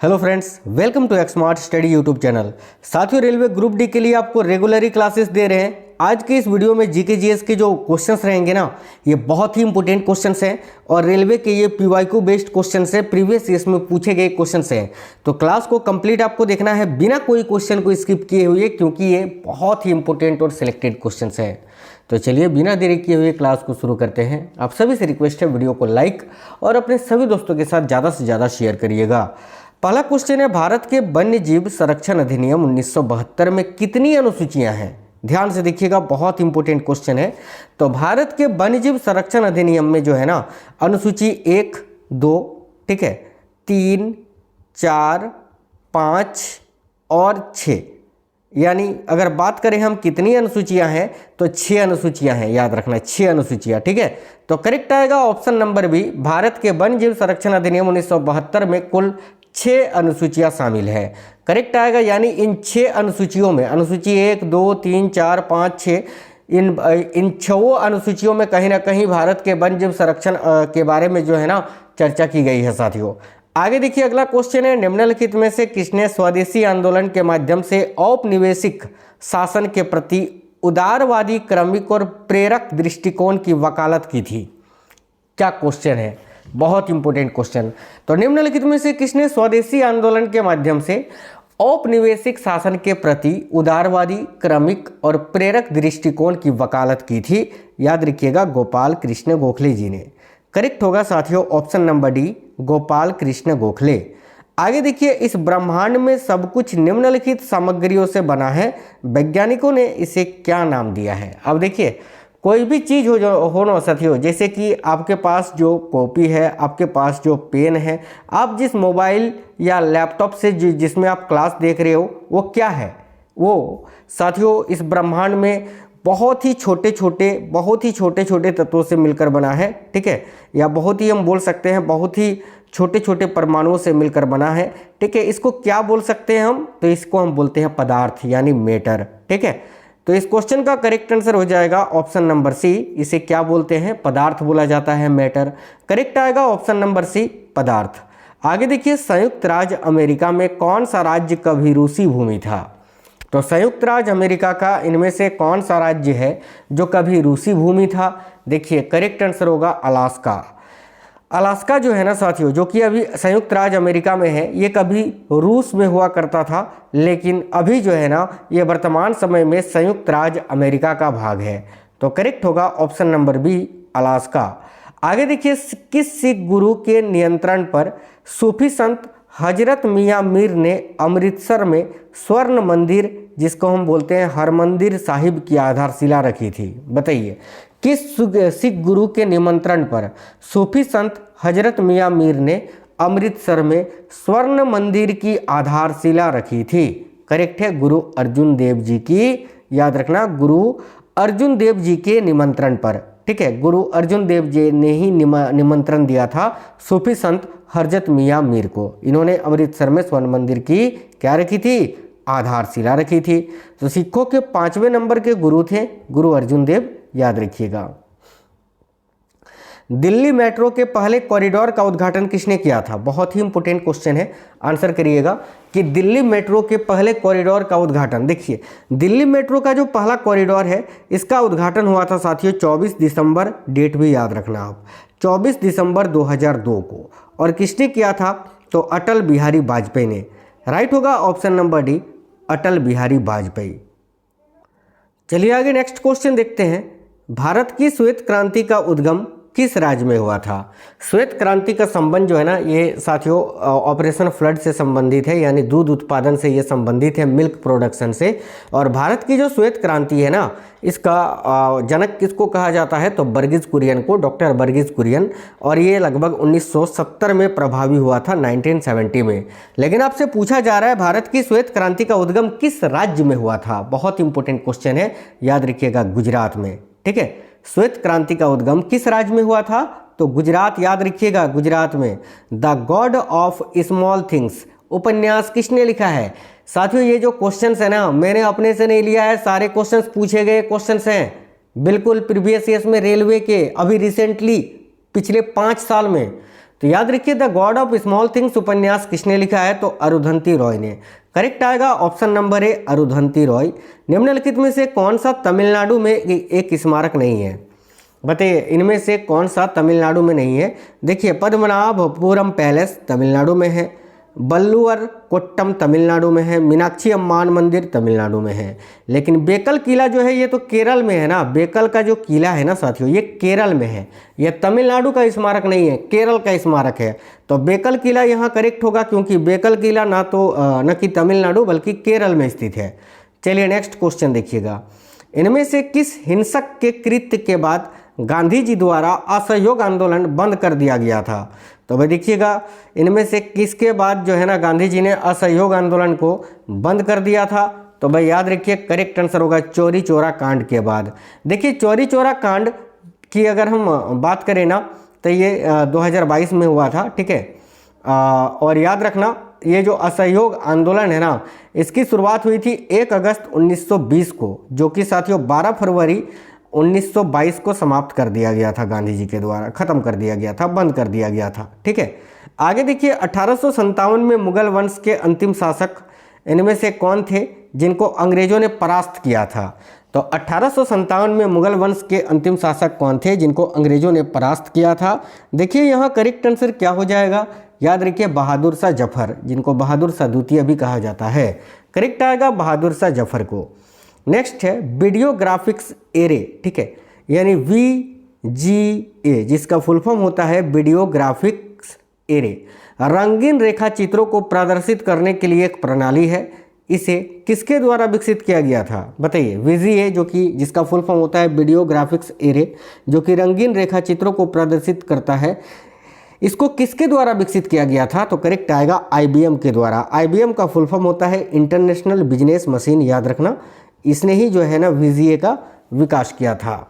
Hello friends, welcome to Xmart study YouTube channel. साथियों, railway group D के लिए आपको रेगुलरली क्लासेस दे रहे हैं। आज के इस वीडियो में जीके जीएस के जो क्वेश्चंस रहेंगे ना, ये बहुत ही इंपॉर्टेंट क्वेश्चंस हैं और रेलवे के ये पीवाईक्यू बेस्ड क्वेश्चंस हैं, प्रीवियस ईयर्स में पूछे गए क्वेश्चंस हैं। तो क्लास को कंप्लीट आपको देखना है बिना कोई क्वेश्चन को स्किप किए हुए, क्योंकि ये बहुत ही इंपॉर्टेंट और सिलेक्टेड क्वेश्चंस हैं। तो चलिए बिना देरी किए हुए क्लास को शुरू करते हैं। आप सभी से रिक्वेस्ट है, वीडियो को लाइक और अपने सभी दोस्तों के साथ ज़्यादा से ज़्यादा शेयर करिएगा। पहला क्वेश्चन है, भारत के वन्य जीव संरक्षण अधिनियम 1972 में कितनी अनुसूचियां हैं? ध्यान से देखिएगा, बहुत इंपॉर्टेंट क्वेश्चन है। तो भारत के वन्य जीव संरक्षण अधिनियम में जो है ना, अनुसूची 1, 2, ठीक है, 3, 4, 5 और 6, यानी अगर बात करें हम कितनी अनुसूचियां हैं तो 6 अनुसूचियां हैं। याद रखना, 6 अनुसूचियां, ठीक है। तो करेक्ट आएगा ऑप्शन नंबर बी। भारत के वन्य जीव संरक्षण अधिनियम 1972 में कुल 6 अनुसूचियां शामिल है। करेक्ट आएगा, यानी इन 6 अनुसूचियों में, अनुसूची 1, 2, 3, 4, 5, 6, इन 6 अनुसूचियों में कहीं ना कहीं भारत के वन्य जीव संरक्षण के बारे में जो है ना चर्चा की गई है। साथियों आगे देखिए, अगला क्वेश्चन है, निम्नलिखित में से किसने स्वदेशी आंदोलन के माध्यम से औपनिवेशिक शासन के प्रति उदारवादी, क्रमिक और प्रेरक दृष्टिकोण की वकालत की थी? क्या क्वेश्चन है, बहुत इंपॉर्टेंट क्वेश्चन। तो निम्नलिखित में से किसने स्वदेशी आंदोलन के माध्यम से औपनिवेशिक शासन के प्रति उदारवादी, क्रमिक और प्रेरक दृष्टिकोण की वकालत की थी? याद रखिएगा, गोपाल कृष्ण गोखले जी ने। करेक्ट होगा साथियों option number D, Gopal Krishna Gokhale. आगे देखिए, इस ब्रह्मांड में सब कुछ निम्नलिखित सामग्रियों से बना है, वैज्ञानिकों ने इसे क्या नाम दिया है? अब देखिए, कोई भी चीज़ हो ना साथियों, जैसे कि आपके पास जो कॉपी है, आपके पास जो पेन है, आप जिस मोबाइल या लैपटॉप से जिसमें आप क्लास देख रहे हो, वो क्या है? वो साथियों इस ब्रह्मांड में बहुत ही छोटे छोटे तत्वों से मिलकर बना है, ठीक है, या बहुत ही हम बोल सकते हैं बहुत ही छोटे छोटे परमाणुओं से मिलकर बना है, ठीक है। इसको क्या बोल सकते हैं हम? तो इसको हम बोलते हैं पदार्थ, यानी मैटर, ठीक है। तो इस क्वेश्चन का करेक्ट आंसर हो जाएगा ऑप्शन नंबर सी। इसे क्या बोलते हैं? पदार्थ बोला जाता है, मैटर। करेक्ट आएगा ऑप्शन नंबर सी, पदार्थ। आगे देखिए, संयुक्त राज्य अमेरिका में कौन सा राज्य कभी रूसी भूमि था? तो संयुक्त राज्य अमेरिका का इनमें से कौन सा राज्य है जो कभी रूसी भूमि था? देखिए करेक्ट आंसर होगा अलास्का। अलास्का जो है ना साथियों, जो कि अभी संयुक्त राज्य अमेरिका में है, ये कभी रूस में हुआ करता था, लेकिन अभी जो है ना ये वर्तमान समय में संयुक्त राज्य अमेरिका का भाग है। तो करेक्ट होगा ऑप्शन नंबर बी, अलास्का। आगे देखिए, किस सिख गुरु के नियंत्रण पर सूफी संत हजरत मियाँ मीर ने अमृतसर में स्वर्ण मंदिर, जिसको हम बोलते हैं हरमंदिर साहिब, की आधारशिला रखी थी? बताइए, किस सिख गुरु के निमंत्रण पर सूफी संत हजरत मियाँ मीर ने अमृतसर में स्वर्ण मंदिर की आधारशिला रखी थी? करेक्ट है, गुरु अर्जुन देव जी की। याद रखना, गुरु अर्जुन देव जी के निमंत्रण पर, ठीक है, गुरु अर्जुन देव जी ने ही निमंत्रण दिया था सूफी संत हजरत मियाँ मीर को। इन्होंने अमृतसर में स्वर्ण मंदिर की क्या रखी थी? आधारशिला रखी थी। तो सिखों के 5वें नंबर के गुरु थे गुरु अर्जुन देव, याद रखिएगा। दिल्ली मेट्रो के पहले कॉरिडोर का उद्घाटन किसने किया था? बहुत ही इंपॉर्टेंट क्वेश्चन है, आंसर करिएगा कि दिल्ली मेट्रो के पहले कॉरिडोर का उद्घाटन। देखिए, दिल्ली मेट्रो का जो पहला कॉरिडोर है, इसका उद्घाटन हुआ था साथियों 24 दिसंबर, डेट भी याद रखना आप, 24 दिसंबर 2002 को। और किसने किया था? तो अटल बिहारी वाजपेयी ने। राइट होगा option number D, Atal Bihari Vajpayee. चलिए आगे नेक्स्ट क्वेश्चन देखते हैं। भारत की श्वेत क्रांति का उद्गम किस राज्य में हुआ था? श्वेत क्रांति का संबंध जो है ना, ये साथियों ऑपरेशन फ्लड से संबंधित है, यानी दूध उत्पादन से ये संबंधित है, मिल्क प्रोडक्शन से। और भारत की जो श्वेत क्रांति है ना, इसका जनक किसको कहा जाता है? तो वर्गीज कुरियन को, डॉक्टर वर्गीज कुरियन। और ये लगभग 1970 में प्रभावी हुआ था, 1970 में। लेकिन आपसे पूछा जा रहा है भारत की श्वेत क्रांति का उद्गम किस राज्य में हुआ था? बहुत इंपॉर्टेंट क्वेश्चन है, याद रखिएगा, गुजरात में, ठीक है। श्वेत क्रांति का उद्गम किस राज्य में हुआ था? तो गुजरात, याद रखिएगा, गुजरात में। The God of small things उपन्यास किसने लिखा है? साथियों ये जो क्वेश्चंस है ना, मैंने अपने से नहीं लिया है, सारे क्वेश्चंस पूछे गए क्वेश्चंस हैं, बिल्कुल प्रीवियस ईयर्स में रेलवे के, अभी रिसेंटली पिछले 5 साल में तो याद रखिए the God of small things उपन्यास किसने लिखा है, तो अरुंधति रॉय ने। करेक्ट आएगा option number A Arundhati Roy. निम्नलिखित में से कौन सा तमिलनाडु में एक स्मारक नहीं है, बताइए इनमें से कौन सा तमिलनाडु में नहीं है। देखिए पद्मनाभपुरम पैलेस तमिलनाडु में है, बल्लूर कोट्टम तमिलनाडु में है, मीनाक्षी अम्मान मंदिर तमिलनाडु में है, लेकिन बेकल किला जो है ये तो केरल में है ना। बेकल का जो किला है ना साथियों ये केरल में है, ये तमिलनाडु का स्मारक नहीं है, केरल का स्मारक है। तो बेकल किला यहाँ करेक्ट होगा क्योंकि बेकल किला न कि तमिलनाडु बल्कि केरल में स्थित है। चलिए नेक्स्ट क्वेश्चन देखिएगा, इनमें से किस हिंसक के कृत्य के बाद गांधी जी द्वारा असहयोग आंदोलन बंद कर दिया गया था। तो भाई देखिएगा इनमें से किसके बाद जो है ना गांधी जी ने असहयोग आंदोलन को बंद कर दिया था। तो भाई याद रखिए करेक्ट आंसर होगा चौरी चौरा कांड के बाद। देखिए चौरी चौरा कांड की अगर हम बात करें ना तो ये 2022 में हुआ था, ठीक है। और याद रखना ये जो असहयोग आंदोलन है ना इसकी शुरुआत हुई थी 1 अगस्त 1920 को, जो कि साथियों 12 फरवरी 1922 को समाप्त कर दिया गया था, गांधी जी के द्वारा खत्म कर दिया गया था, बंद कर दिया गया था, ठीक है। आगे देखिए 1857 में मुगल वंश के अंतिम शासक इनमें से कौन थे जिनको अंग्रेजों ने परास्त किया था। तो 1857 में मुगल वंश के अंतिम शासक कौन थे जिनको अंग्रेजों ने परास्त किया था। देखिए यहाँ करेक्ट आंसर क्या हो जाएगा, याद रखिए बहादुर शाह जफर, जिनको बहादुर शाह द्वितीय भी कहा जाता है। करेक्ट आएगा बहादुर शाह जफर को। नेक्स्ट है वीडियो ग्राफिक्स एरे, ठीक है, यानी VGA जिसका फुल फॉर्म होता है वीडियो ग्राफिक्स एरे, रंगीन रेखा चित्रों को प्रदर्शित करने के लिए एक प्रणाली है। इसे किसके द्वारा विकसित किया गया था, बताइए। VGA जो कि जिसका फुल फॉर्म होता है वीडियो ग्राफिक्स एरे, जो कि रंगीन रेखा चित्रों को प्रदर्शित करता है, इसको किसके द्वारा विकसित किया गया था। तो करेक्ट आएगा IBM के द्वारा। IBM का फुल फॉर्म होता है इंटरनेशनल बिजनेस मशीन, याद रखना, इसने ही जो है ना VGA का विकास किया था।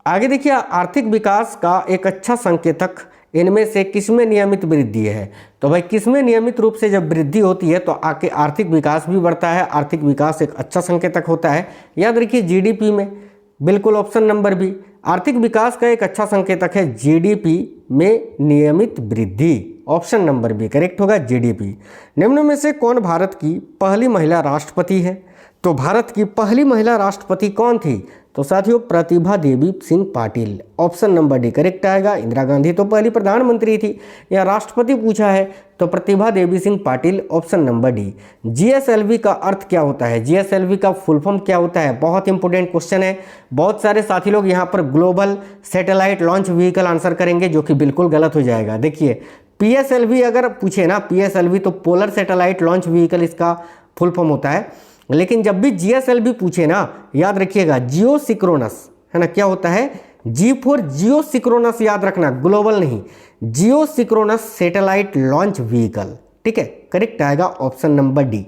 आगे देखिए आर्थिक विकास का एक अच्छा संकेतक इनमें से किसमें नियमित वृद्धि है। तो भाई किसमें नियमित रूप से जब वृद्धि होती है तो आके आर्थिक विकास भी बढ़ता है, आर्थिक विकास एक अच्छा संकेतक होता है। याद रखिए GDP में, बिल्कुल ऑप्शन नंबर बी, आर्थिक विकास का एक अच्छा संकेतक है GDP में नियमित वृद्धि, ऑप्शन नंबर बी करेक्ट होगा GDP। निम्न में से कौन भारत की पहली महिला राष्ट्रपति है। तो भारत की पहली महिला राष्ट्रपति कौन थी, तो साथियों Pratibha Devi Singh Patil, option number D correct आएगा। इंदिरा गांधी तो पहली प्रधानमंत्री थी, या राष्ट्रपति पूछा है तो Pratibha Devi Singh Patil, option number D. GSLV का अर्थ क्या होता है, GSLV का फुल फॉर्म क्या होता है, बहुत इंपॉर्टेंट क्वेश्चन है। बहुत सारे साथी लोग यहाँ पर global satellite launch vehicle answer करेंगे, जो कि बिल्कुल गलत हो जाएगा। देखिए PSLV अगर पूछे ना, PSLV तो पोलर सैटेलाइट लॉन्च व्हीकल इसका फुल फॉर्म होता है, लेकिन जब भी GSLV पूछे ना याद रखिएगा जियो सिक्रोनस, है ना, क्या होता है G फॉर जियो सिक्रोनस, याद रखना ग्लोबल नहीं, जियो सिक्रोनस सैटेलाइट लॉन्च व्हीकल, ठीक है। करेक्ट आएगा ऑप्शन नंबर डी।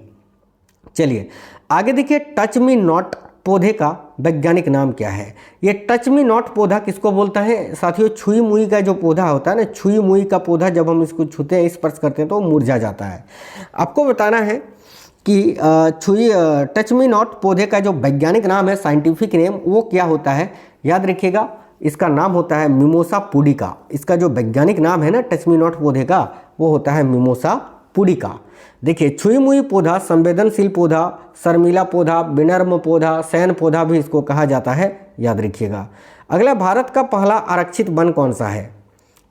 चलिए आगे देखिए टच मी नॉट पौधे का वैज्ञानिक नाम क्या है। ये टच मी नॉट पौधा किसको बोलता है साथियों, छुई मुई का जो पौधा होता है ना, छुई मुई का पौधा जब हम इसको छूते हैं, स्पर्श करते हैं तो मुरझा जाता है। आपको बताना है कि टच मी नॉट पौधे का जो वैज्ञानिक नाम है, साइंटिफिक नेम, वो क्या होता है। याद रखिएगा इसका नाम होता है मिमोसा पुडिका। इसका जो वैज्ञानिक नाम है ना टच मी नॉट पौधे का, वो होता है मिमोसा पुडिका। देखिए छुई मुई पौधा, संवेदनशील पौधा, शर्मीला पौधा, विनम्र पौधा, सैन पौधा भी इसको कहा जाता है, याद रखिएगा। अगला भारत का पहला आरक्षित वन कौन सा है।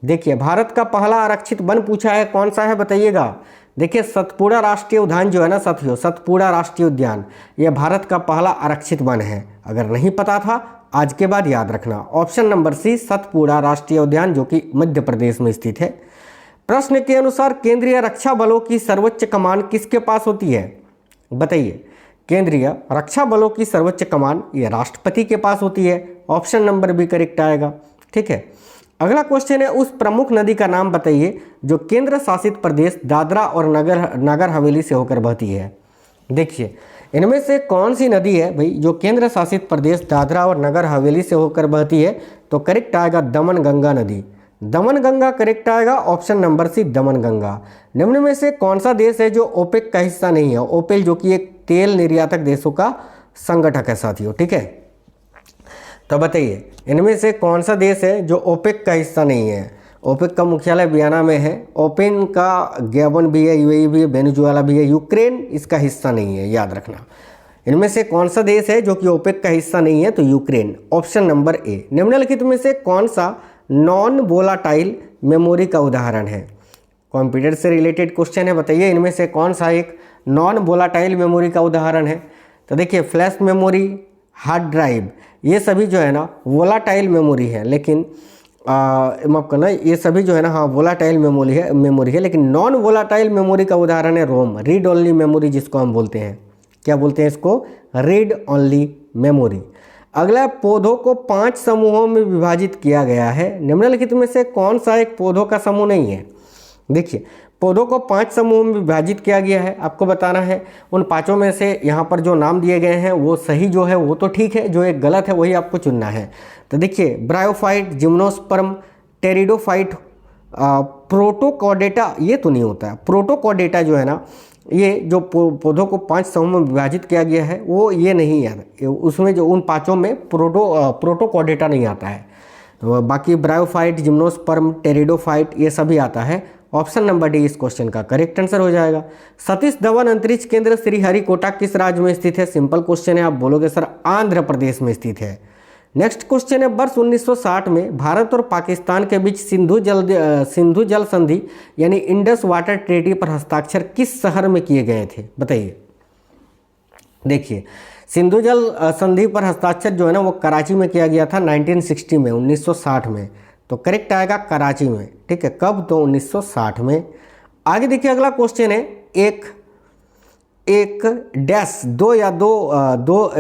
देखिए भारत का पहला आरक्षित वन पूछा है, कौन सा है बताइएगा। देखिए सतपुड़ा राष्ट्रीय उद्यान जो है ना साथियों, सतपुड़ा राष्ट्रीय उद्यान, यह भारत का पहला आरक्षित वन है। अगर नहीं पता था आज के बाद याद रखना, ऑप्शन नंबर सी सतपुड़ा राष्ट्रीय उद्यान, जो कि मध्य प्रदेश में स्थित है। प्रश्न के अनुसार केंद्रीय रक्षा बलों की सर्वोच्च कमान किसके पास होती है, बताइए। केंद्रीय रक्षा बलों की सर्वोच्च कमान ये राष्ट्रपति के पास होती है, ऑप्शन नंबर बी करेक्ट आएगा, ठीक है। अगला क्वेश्चन है उस प्रमुख नदी का नाम बताइए जो केंद्र शासित प्रदेश दादरा और नगर हवेली से होकर बहती है। देखिए इनमें से कौन सी नदी है भाई जो केंद्र शासित प्रदेश दादरा और नगर हवेली से होकर बहती है, तो करेक्ट आएगा दमन गंगा नदी। दमन गंगा करेक्ट आएगा, ऑप्शन नंबर सी दमन गंगा। निम्न में से कौन सा देश है जो ओपेक का हिस्सा नहीं है। ओपेक जो कि एक तेल निर्यातक देशों का संगठक है साथियों, ठीक है। तो बताइए इनमें से कौन सा देश है जो ओपेक का हिस्सा नहीं है। ओपेक का मुख्यालय वियना में है। ओपेन का गैबन भी है, यूएई भी है, वेनेजुएला भी है। यूक्रेन इसका हिस्सा नहीं है, याद रखना। इनमें से कौन सा देश है जो कि ओपेक का हिस्सा नहीं है? तो यूक्रेन, ऑप्शन नंबर ए। निम्नलिखित में से कौन सा नॉन वोलाटाइल मेमोरी का उदाहरण है? कंप्यूटर से रिलेटेड क्वेश्चन है, बताइए इनमें से कौन सा एक नॉन वोलाटाइल मेमोरी का उदाहरण है? तो देखिए फ्लैश मेमोरी, हार्ड ड्राइव, ये सभी जो है ना वोलाटाइल मेमोरी है, लेकिन माफ करना, ये सभी जो है ना हाँ वोलाटाइल मेमोरी है, लेकिन नॉन वोलाटाइल मेमोरी का उदाहरण है रोम, रीड ओनली मेमोरी जिसको हम बोलते हैं। क्या बोलते हैं इसको? Read only memory. अगला, पौधों को 5 समूहों में विभाजित किया गया है। निम्नलिखित में से कौन सा एक पौधों का समूह नहीं है? देखिए पौधों को 5 समूहों में विभाजित किया गया है, आपको बताना है। उन 5 में से यहाँ पर जो नाम दिए गए हैं वो सही जो है वो तो ठीक है, जो एक गलत है वही आपको चुनना है। तो देखिए ब्रायोफाइट, जिम्नोस्पर्म, टेरिडोफाइट, प्रोटोकॉर्डेटा, ये तो नहीं होता है। प्रोटोकॉर्डेटा जो है ना, ये जो पौधों को 5 समूह में विभाजित किया गया है वो ये नहीं है, उसमें जो उन 5 में प्रोटोकॉर्डेटा नहीं आता है। तो बाकी ब्रायोफाइट, जिम्नोस्पर्म, टेरिडोफाइट ये सभी आता है। ऑप्शन नंबर डी इस क्वेश्चन का करेक्ट आंसर हो जाएगा। सतीश धवन अंतरिक्ष केंद्र श्रीहरिकोटा किस राज्य में स्थित है? सिंपल क्वेश्चन है, आप बोलोगे सर आंध्र प्रदेश में स्थित है। नेक्स्ट क्वेश्चन है, वर्ष 1960 में भारत और पाकिस्तान के बीच सिंधु जल संधि यानी इंडस वाटर ट्रीटी पर हस्ताक्षर किस शहर में किए गए थे? बताइए। देखिए सिंधु जल संधि पर हस्ताक्षर जो है ना वो कराची में किया गया था 1960 में, 1960 में। तो करेक्ट आएगा कराची में, ठीक है। कब? तो 1960 में। आगे देखिए अगला क्वेश्चन है, एक डैश दो या दो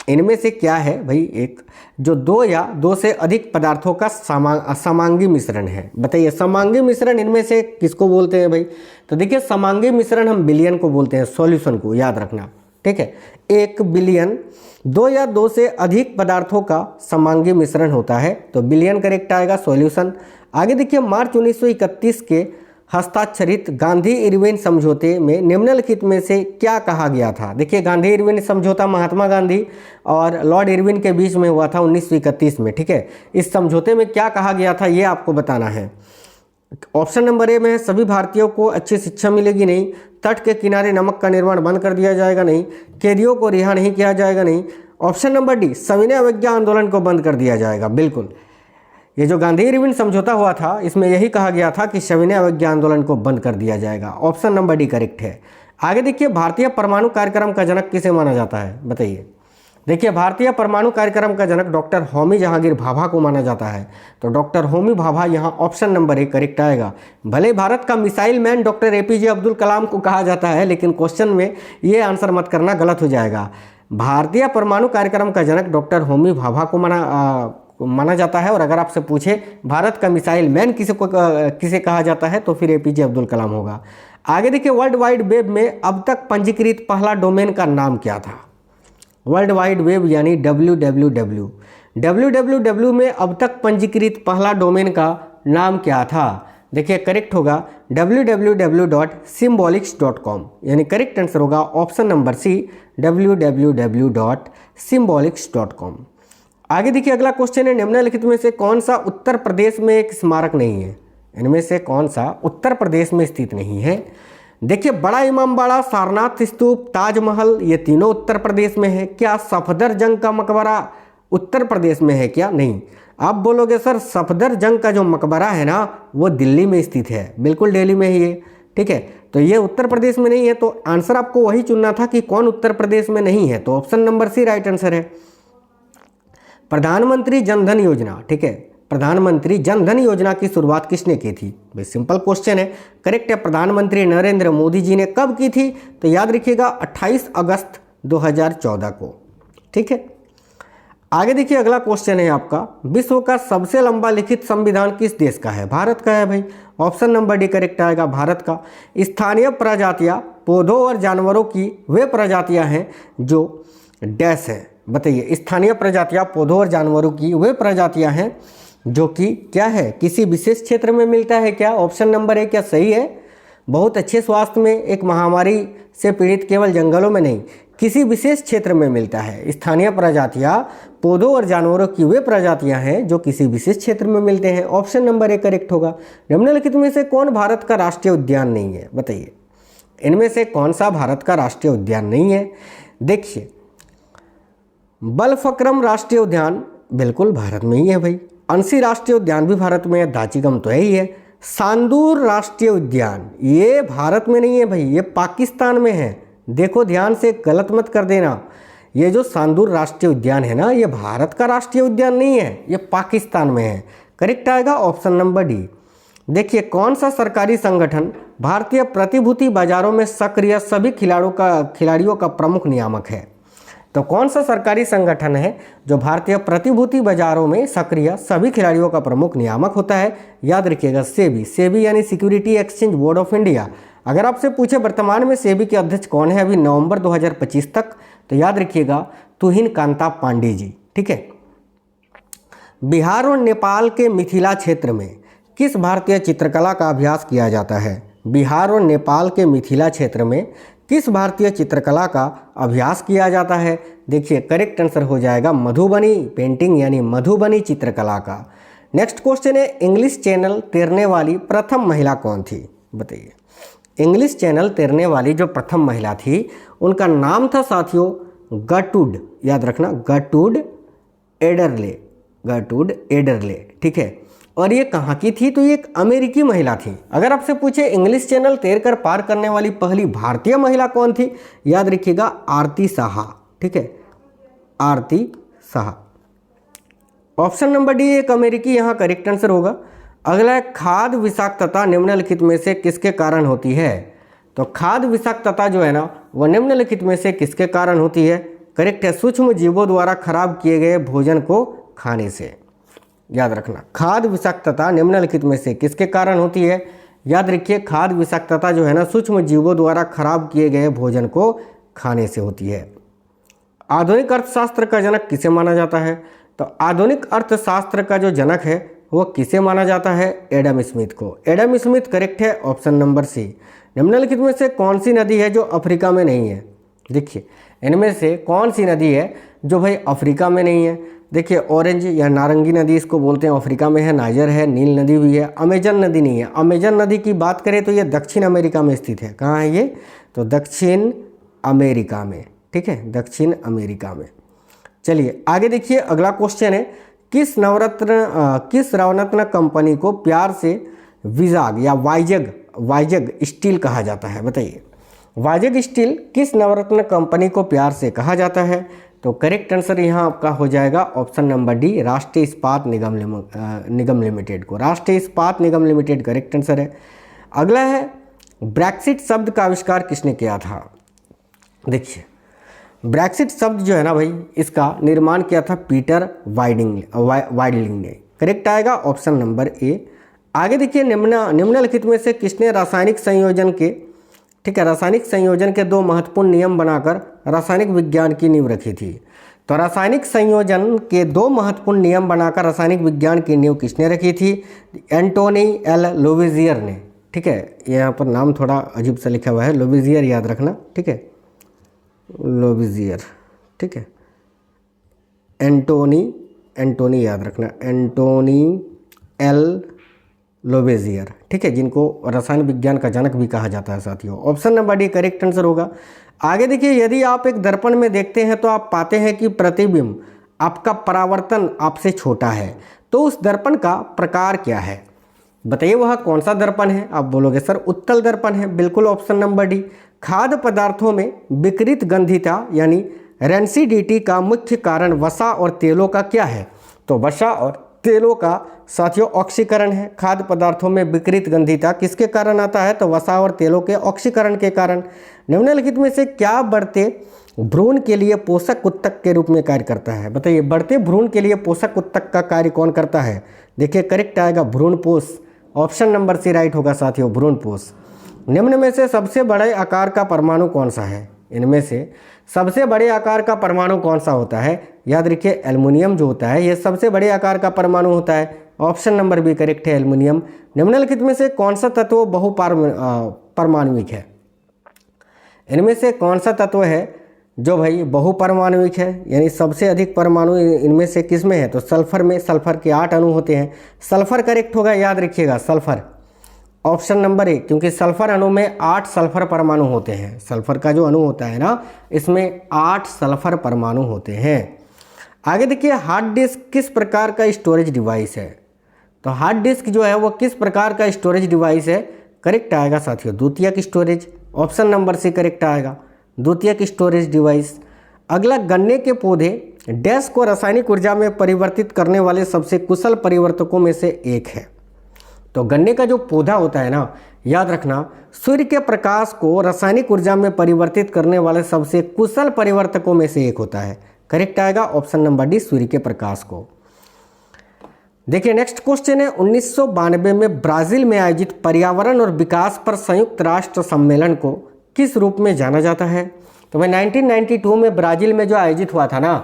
इनमें से क्या है भाई? एक जो 2 या 2 से अधिक पदार्थों का समांगी मिश्रण है। बताइए समांगी मिश्रण इनमें से किसको बोलते हैं भाई? तो देखिए समांगी मिश्रण हम बिलियन को बोलते हैं, सॉल्यूशन को, याद रखना, ठीक है। 1 बिलियन 2 या 2 से अधिक पदार्थों का समांगी मिश्रण होता है, तो बिलियन करेक्ट आएगा, सॉल्यूशन। आगे देखिए मार्च 1931 के हस्ताक्षरित गांधी इरविन समझौते में निम्नलिखित में से क्या कहा गया था? देखिए गांधी इरविन समझौता महात्मा गांधी और लॉर्ड इरविन के बीच में हुआ था 1931 में, ठीक है। इस समझौते में क्या कहा गया था ये आपको बताना है। ऑप्शन नंबर ए में है, सभी भारतीयों को अच्छी शिक्षा मिलेगी नहीं, तट के किनारे नमक का निर्माण बंद कर दिया जाएगा नहीं, कैदियों को रिहा नहीं किया जाएगा नहीं। ऑप्शन नंबर डी, सविनय अवज्ञा आंदोलन को बंद कर दिया जाएगा। बिल्कुल, ये जो गांधी इरविन समझौता हुआ था इसमें यही कहा गया था कि सविनय अवज्ञा आंदोलन को बंद कर दिया जाएगा। ऑप्शन नंबर डी करेक्ट है। आगे देखिए भारतीय परमाणु कार्यक्रम का जनक किसे माना जाता है? बताइए। देखिए भारतीय परमाणु कार्यक्रम का जनक डॉक्टर होमी जहांगीर भाभा को माना जाता है, तो डॉक्टर होमी भाभा यहाँ ऑप्शन नंबर ए करेक्ट आएगा। भले भारत का missile man doctor APJ Abdul Kalam को कहा जाता है, लेकिन क्वेश्चन में ये आंसर मत करना, गलत हो जाएगा। भारतीय परमाणु कार्यक्रम का जनक डॉक्टर होमी भाभा को माना जाता है, और अगर आपसे पूछे भारत का मिसाइल मैन किसे कहा जाता है तो फिर APJ अब्दुल कलाम होगा। आगे देखिए वर्ल्ड वाइड वेब में अब तक पंजीकृत पहला डोमेन का नाम क्या था? वर्ल्ड वाइड वेब यानी www में अब तक पंजीकृत पहला डोमेन का नाम क्या था? देखिए करेक्ट होगा www.symbolics.com, यानी करेक्ट आंसर होगा ऑप्शन नंबर सी www.symbolics.com। आगे देखिए अगला क्वेश्चन है, निम्नलिखित में से कौन सा उत्तर प्रदेश में एक स्मारक नहीं है? इनमें से कौन सा उत्तर प्रदेश में स्थित नहीं है? देखिए बड़ा इमामबाड़ा, सारनाथ स्तूप, ताजमहल, ये तीनों उत्तर प्रदेश में है। क्या सफदरजंग का मकबरा उत्तर प्रदेश में है क्या? नहीं। आप बोलोगे सर सफदरजंग का जो मकबरा है ना वो दिल्ली में स्थित है। बिल्कुल दिल्ली में ही है, ठीक है। तो ये उत्तर प्रदेश में नहीं है, तो आंसर आपको वही चुनना था कि कौन उत्तर प्रदेश में नहीं है, तो option number C right answer है। प्रधानमंत्री जनधन योजना, ठीक है, प्रधानमंत्री जनधन योजना की शुरुआत किसने की थी? भाई सिंपल क्वेश्चन है, करेक्ट है, प्रधानमंत्री नरेंद्र मोदी जी ने कब की थी? तो याद रखिएगा 28 अगस्त 2014 को, ठीक है। आगे देखिए अगला क्वेश्चन है आपका, विश्व का सबसे लंबा लिखित संविधान किस देश का है? भारत का है भाई, ऑप्शन नंबर डी करेक्ट आएगा, भारत का। स्थानीय प्रजातियां पौधों और जानवरों की वे प्रजातियां हैं जो डैश है। बताइए, स्थानीय प्रजातियां पौधों और जानवरों की वे प्रजातियां हैं जो कि क्या है, किसी विशेष क्षेत्र में मिलता है क्या? ऑप्शन नंबर ए क्या सही है? बहुत अच्छे स्वास्थ्य में एक महामारी से पीड़ित केवल जंगलों में नहीं किसी विशेष क्षेत्र में मिलता है। स्थानीय प्रजातियां पौधों और जानवरों की वे प्रजातियां हैं जो किसी विशेष क्षेत्र में मिलते हैं। ऑप्शन नंबर 1 करेक्ट होगा। निम्नलिखित में से कौन भारत का राष्ट्रीय उद्यान नहीं है, बताइए। इनमें से कौन सा भारत का राष्ट्रीय उद्यान नहीं है? देखिए, बलफक्रम राष्ट्रीय उद्यान बिल्कुल भारत में ही है भाई। अंसी राष्ट्रीय उद्यान भी भारत में है, दाचिगम तो है ही है। सांदूर राष्ट्रीय उद्यान ये भारत में नहीं है भाई, ये पाकिस्तान में है। देखो ध्यान से, गलत मत कर देना। ये जो सांदूर राष्ट्रीय उद्यान है ना, ये भारत का राष्ट्रीय उद्यान नहीं है, ये पाकिस्तान में है। करेक्ट आएगा ऑप्शन नंबर डी। देखिए, कौन सा सरकारी संगठन भारतीय प्रतिभूति बाजारों में सक्रिय सभी खिलाड़ियों का प्रमुख नियामक है? तो कौन सा सरकारी संगठन है जो भारतीय प्रतिभूति बाजारों में सक्रिय सभी खिलाड़ियों का प्रमुख नियामक होता है? याद रखिएगा, सेबी। सेबी यानी security exchange board of India. अगर आपसे पूछे वर्तमान में सेबी के अध्यक्ष कौन है अभी नवंबर 2025 तक, तो याद रखिएगा तुहिन कांता पांडे जी। ठीक है। बिहार और नेपाल के मिथिला क्षेत्र में किस भारतीय चित्रकला का अभ्यास किया जाता है? बिहार और नेपाल के मिथिला क्षेत्र में किस भारतीय चित्रकला का अभ्यास किया जाता है? देखिए, करेक्ट आंसर हो जाएगा मधुबनी पेंटिंग यानी मधुबनी चित्रकला का। नेक्स्ट क्वेश्चन है, इंग्लिश चैनल तैरने वाली प्रथम महिला कौन थी? बताइए। इंग्लिश चैनल तैरने वाली जो प्रथम महिला थी उनका नाम था साथियों गर्टूड। याद रखना, गर्टूड एडरले। गर्टूड एडरले। ठीक है। और ये कहाँ की थी? तो ये एक अमेरिकी महिला थी। अगर आपसे पूछे इंग्लिश चैनल तैरकर पार करने वाली पहली भारतीय महिला कौन थी? याद रखिएगा आरती साहा। ठीक है, आरती साहा। ऑप्शन नंबर डी एक अमेरिकी यहाँ करेक्ट आंसर होगा। अगला है, खाद्य विषाक्तता निम्नलिखित में से किसके कारण होती है? तो खाद्य विषाक्तता जो है ना वह निम्नलिखित में से किसके कारण होती है? करेक्ट है, सूक्ष्म जीवों द्वारा खराब किए गए भोजन को खाने से। याद रखना, खाद्य विषाक्तता निम्नलिखित में से किसके कारण होती है? याद रखिए, खाद्य विषाक्तता जो है ना सूक्ष्म जीवों द्वारा खराब किए गए भोजन को खाने से होती है। आधुनिक अर्थशास्त्र का जनक किसे माना जाता है? तो आधुनिक अर्थशास्त्र का जो जनक है वो किसे माना जाता है? एडम स्मिथ को। एडम स्मिथ करेक्ट है, ऑप्शन नंबर सी। निम्नलिखित में से कौन सी नदी है जो अफ्रीका में नहीं है? देखिए, इनमें से कौन सी नदी है जो भाई अफ्रीका में नहीं है? देखिए, ऑरेंज या नारंगी नदी इसको बोलते हैं, अफ्रीका में है। नाइजर है, नील नदी भी है। अमेजन नदी नहीं है। अमेजन नदी की बात करें तो ये दक्षिण अमेरिका में स्थित है। कहाँ है ये? तो दक्षिण अमेरिका में। ठीक है, दक्षिण अमेरिका में। चलिए आगे देखिए, अगला क्वेश्चन है, किस नवरत्न कंपनी को प्यार से विजाग या वाइजग स्टील कहा जाता है? बताइए। वाइजग स्टील किस नवरत्न कंपनी को प्यार से कहा जाता है? तो करेक्ट आंसर यहाँ आपका हो जाएगा ऑप्शन नंबर डी, राष्ट्रीय इस्पात निगम लिमिटेड को। राष्ट्रीय इस्पात निगम लिमिटेड करेक्ट आंसर है। अगला है, ब्रेक्सिट शब्द का आविष्कार किसने किया था? देखिए, ब्रेक्सिट शब्द जो है ना भाई, इसका निर्माण किया था पीटर वाइडलिंग ने। करेक्ट आएगा ऑप्शन नंबर ए। आगे देखिए, निम्नलिखित में से किसने रासायनिक संयोजन के दो महत्वपूर्ण नियम बनाकर रासायनिक विज्ञान की नींव रखी थी? तो रासायनिक संयोजन के दो महत्वपूर्ण नियम बनाकर रासायनिक विज्ञान की नींव किसने रखी थी? एंटोनी एल लोवेजियर ने। ठीक है, यहाँ पर नाम थोड़ा अजीब सा लिखा हुआ है, लोवेजियर याद रखना। ठीक है, लोवेजियर। ठीक है, एंटोनी याद रखना, एंटोनी एल लोवेजियर। ठीक है, जिनको रसायन विज्ञान का जनक भी कहा जाता है साथियों। Option number D correct answer होगा। आगे देखिए, यदि आप एक दर्पण में देखते हैं तो आप पाते हैं कि प्रतिबिंब आपका परावर्तन आपसे छोटा है, तो उस दर्पण का प्रकार क्या है? बताइए, वह कौन सा दर्पण है? आप बोलोगे सर उत्तल दर्पण है। बिल्कुल, ऑप्शन नंबर डी। खाद्य पदार्थों में विकृत गंधिता यानी रेंसिडिटी का मुख्य कारण वसा और तेलों का क्या है? तो वसा और तेलों का साथियों ऑक्सीकरण है। खाद्य पदार्थों में विकृत गंधिता किसके कारण आता है? तो वसा और तेलों के ऑक्सीकरण के कारण। निम्नलिखित में से क्या बढ़ते भ्रूण के लिए पोषक उत्तक के रूप में कार्य करता है? बताइए, बढ़ते भ्रूण के लिए पोषक उत्तक का कार्य कौन करता है? देखिए, करेक्ट आएगा भ्रूणपोष। ऑप्शन नंबर सी राइट होगा साथियों, भ्रूणपोष। निम्न में से सबसे बड़े आकार का परमाणु कौन सा है? इनमें से सबसे बड़े आकार का परमाणु कौन सा होता है? याद रखिए, एल्युमिनियम जो होता है ये सबसे बड़े आकार का परमाणु होता है। ऑप्शन नंबर बी करेक्ट है, एल्युमिनियम। निम्नलिखित में से कौन सा तत्व बहुपरमाणविक है? इनमें से कौन सा तत्व है जो भाई बहुपरमाणविक है, यानी सबसे अधिक परमाणु इनमें से किस में है? तो सल्फर में। सल्फर के 8 अणु होते हैं। सल्फर करेक्ट होगा, याद रखिएगा सल्फर, ऑप्शन नंबर ए, क्योंकि सल्फर अणु में 8 सल्फर परमाणु होते हैं। सल्फर का जो अणु होता है ना, इसमें 8 सल्फर परमाणु होते हैं। आगे देखिए, हार्ड डिस्क किस प्रकार का स्टोरेज डिवाइस है? तो हार्ड डिस्क जो है वो किस प्रकार का स्टोरेज डिवाइस है? करेक्ट आएगा साथियों, द्वितीयक storage, option number C correct आएगा, द्वितीयक स्टोरेज डिवाइस। अगला, गन्ने के पौधे डैश को रासायनिक ऊर्जा में परिवर्तित करने वाले सबसे कुशल परिवर्तकों में से एक है। तो गन्ने का जो पौधा होता है ना, याद रखना, सूर्य के प्रकाश को रासायनिक ऊर्जा में परिवर्तित करने वाले सबसे कुशल परिवर्तकों में से एक होता है। करेक्ट आएगा ऑप्शन नंबर डी, सूर्य के प्रकाश को। देखिए नेक्स्ट क्वेश्चन है, 1992 में ब्राजील में आयोजित पर्यावरण और विकास पर संयुक्त राष्ट्र सम्मेलन को किस रूप में जाना जाता है? तो भाई 1992 में ब्राजील में जो आयोजित हुआ था ना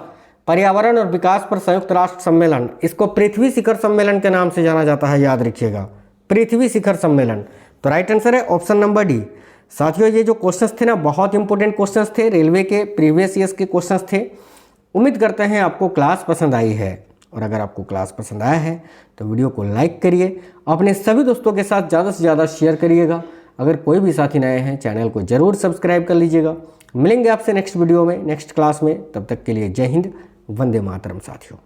पर्यावरण और विकास पर संयुक्त राष्ट्र सम्मेलन, इसको पृथ्वी शिखर सम्मेलन के नाम से जाना जाता है, याद रखिएगा, पृथ्वी शिखर सम्मेलन। तो राइट आंसर है ऑप्शन नंबर डी। साथियों, ये जो क्वेश्चंस थे ना, बहुत इंपॉर्टेंट क्वेश्चंस थे, रेलवे के प्रीवियस ईयर्स के क्वेश्चंस थे। उम्मीद करते हैं आपको क्लास पसंद आई है, और अगर आपको क्लास पसंद आया है तो वीडियो को लाइक करिए, अपने सभी दोस्तों के साथ ज़्यादा से ज़्यादा शेयर करिएगा। अगर कोई भी साथी नए हैं, चैनल को जरूर सब्सक्राइब कर लीजिएगा। मिलेंगे आपसे नेक्स्ट वीडियो में, नेक्स्ट क्लास में। तब तक के लिए जय हिंद, वंदे मातरम साथियों।